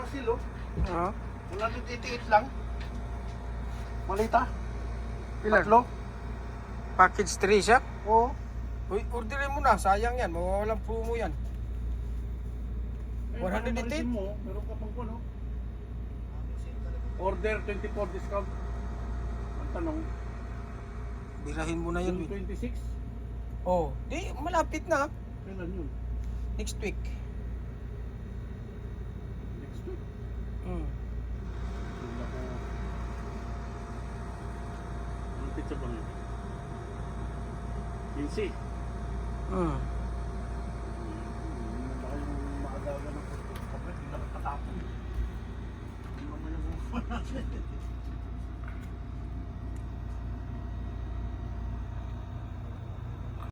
Axel, oh. Oo. 188 lang. Malita. Ilan? Tatlo. Package 3 siya? Oo. Uy, orderin mo na. Sayang yan. Mawawalang promo yan. Eh, 188? paano marisin mo? Meron ka pang kuno. Order 24 discount. Ang tanong, Birahin mo na yan. June 26? Oh, di malapit na. Kailan yun? Next week. Next week? Hmm. Wala ko. Anong pizza ba ngayon? 15. Hmm. Hindi na kayong maagaga ng kapit. Hindi na katapon. Hindi naman yung natin.